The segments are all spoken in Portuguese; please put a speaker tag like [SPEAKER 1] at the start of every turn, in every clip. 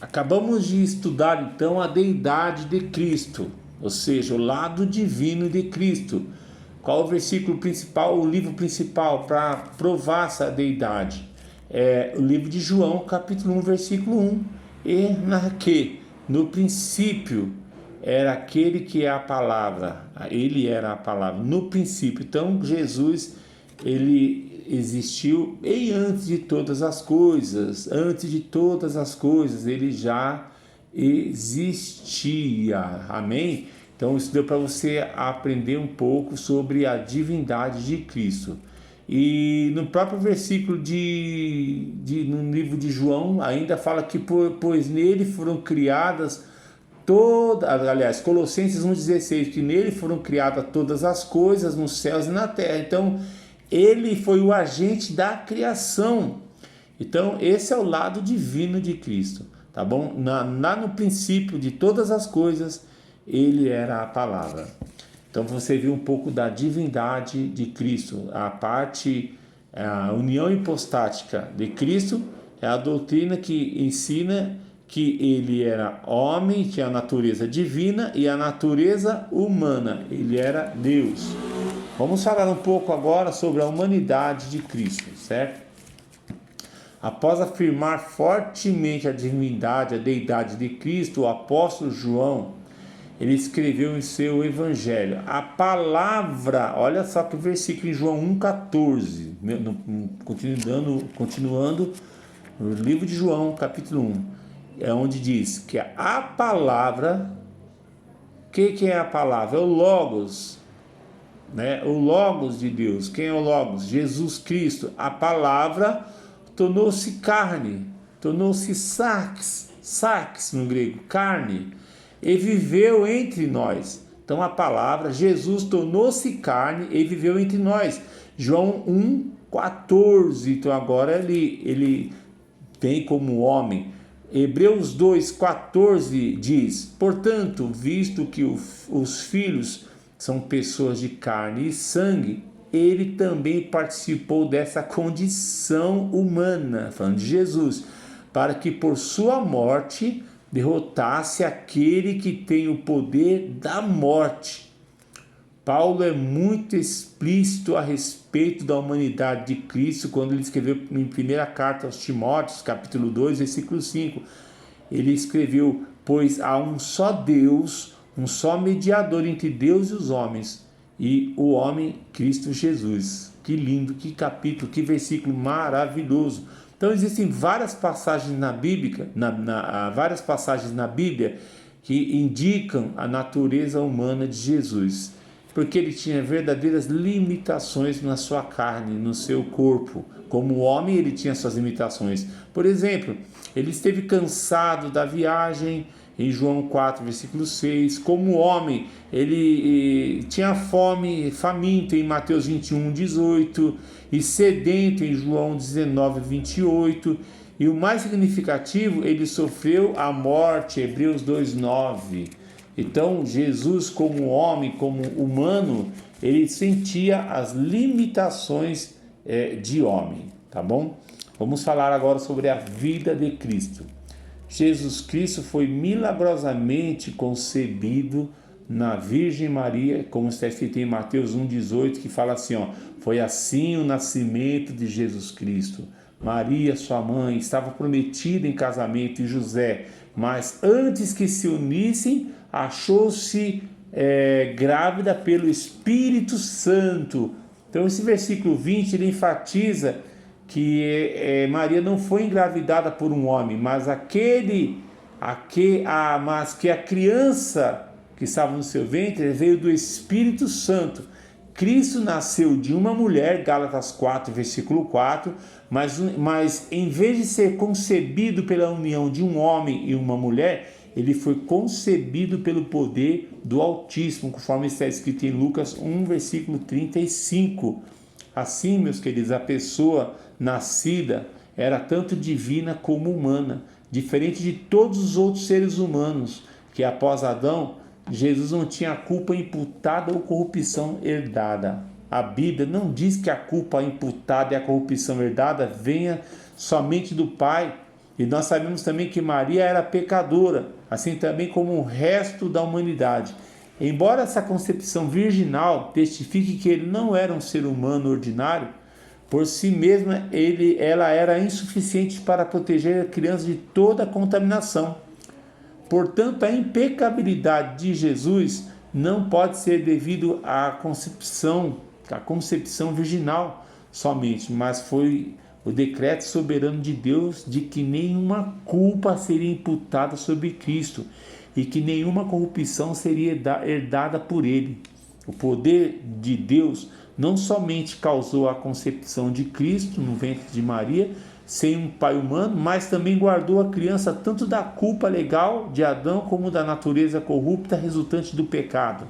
[SPEAKER 1] Acabamos de estudar então a deidade de Cristo, ou seja, o lado divino de Cristo. Qual o versículo principal, o livro principal para provar essa deidade? É o livro de João, capítulo 1, versículo 1. E na que, no princípio, era aquele que é a palavra, ele era a palavra, no princípio. Então Jesus, ele existiu e antes de todas as coisas, ele já existia, amém? Então isso deu para você aprender um pouco sobre a divindade de Cristo. E no próprio versículo no livro de João ainda fala que pois nele foram criadas aliás, Colossenses 1,16, que nele foram criadas todas as coisas nos céus e na terra. Então ele foi o agente da criação. Então esse é o lado divino de Cristo, tá bom? Lá no princípio de todas as coisas, ele era a palavra. Então você viu um pouco da divindade de Cristo. A união hipostática de Cristo é a doutrina que ensina que ele era homem, que é a natureza divina, e a natureza humana, ele era Deus. Vamos falar um pouco agora sobre a humanidade de Cristo, certo? Após afirmar fortemente a divindade, a deidade de Cristo, o apóstolo João, ele escreveu em seu evangelho: a palavra, olha só que versículo em João 1,14, continuando no livro de João, capítulo 1, é onde diz que a palavra, o que é a palavra? É o Logos, né? O Logos de Deus. Quem é o Logos? Jesus Cristo. A palavra tornou-se carne, tornou-se sarx no grego, carne, e viveu entre nós. Então a palavra, Jesus tornou-se carne e viveu entre nós. João 1,14. Então agora ele vem como homem. Hebreus 2,14 diz: portanto, visto que os filhos são pessoas de carne e sangue, ele também participou dessa condição humana, falando de Jesus, para que por sua morte derrotasse aquele que tem o poder da morte. Paulo é muito explícito a respeito da humanidade de Cristo quando ele escreveu em primeira carta aos Timóteos, capítulo 2, versículo 5. Ele escreveu: pois há um só Deus, um só mediador entre Deus e os homens, e o homem Cristo Jesus. Que lindo, que capítulo, que versículo maravilhoso. Então existem várias passagens na Bíblia, várias passagens na Bíblia que indicam a natureza humana de Jesus, porque ele tinha verdadeiras limitações na sua carne, no seu corpo. Como homem, ele tinha suas limitações. Por exemplo, ele esteve cansado da viagem, em João 4, versículo 6. Como homem, ele tinha fome, faminto, em Mateus 21, 18. E sedento, em João 19, 28. E o mais significativo, ele sofreu a morte, Hebreus 2, 9. Então, Jesus, como homem, como humano, ele sentia as limitações de homem, tá bom? Vamos falar agora sobre a vida de Cristo. Jesus Cristo foi milagrosamente concebido na Virgem Maria, como está escrito em Mateus 1,18, que fala assim, foi assim o nascimento de Jesus Cristo. Maria, sua mãe, estava prometida em casamento em José, mas antes que se unissem, achou-se grávida pelo Espírito Santo. Então esse versículo 20, ele enfatiza que Maria não foi engravidada por um homem, mas que a criança que estava no seu ventre veio do Espírito Santo. Cristo nasceu de uma mulher, Gálatas 4, versículo 4, mas em vez de ser concebido pela união de um homem e uma mulher, ele foi concebido pelo poder do Altíssimo, conforme está escrito em Lucas 1, versículo 35. Assim, meus queridos, a pessoa nascida era tanto divina como humana, diferente de todos os outros seres humanos, que após Adão, Jesus não tinha culpa imputada ou corrupção herdada. A Bíblia não diz que a culpa imputada e a corrupção herdada venha somente do pai E nós sabemos também que Maria era pecadora, assim também como o resto da humanidade. Embora essa concepção virginal testifique que ele não era um ser humano ordinário, por si mesma ela era insuficiente para proteger a criança de toda a contaminação. Portanto, a impecabilidade de Jesus não pode ser devido à concepção virginal somente, mas foi o decreto soberano de Deus de que nenhuma culpa seria imputada sobre Cristo e que nenhuma corrupção seria herdada por ele. O poder de Deus não somente causou a concepção de Cristo no ventre de Maria, sem um pai humano, mas também guardou a criança tanto da culpa legal de Adão como da natureza corrupta resultante do pecado.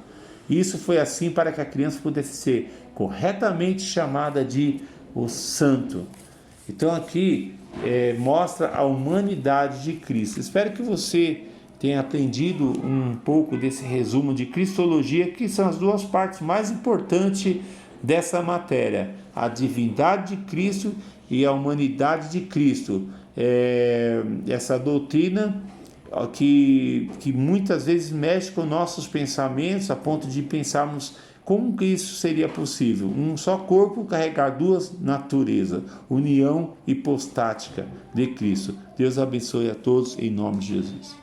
[SPEAKER 1] Isso foi assim para que a criança pudesse ser corretamente chamada de o Santo. Então aqui mostra a humanidade de Cristo. Espero que você tenha aprendido um pouco desse resumo de Cristologia, que são as duas partes mais importantes dessa matéria: a divindade de Cristo e a humanidade de Cristo. Essa doutrina que muitas vezes mexe com nossos pensamentos, a ponto de pensarmos como que isso seria possível. Um só corpo carregar duas naturezas, união hipostática de Cristo. Deus abençoe a todos em nome de Jesus.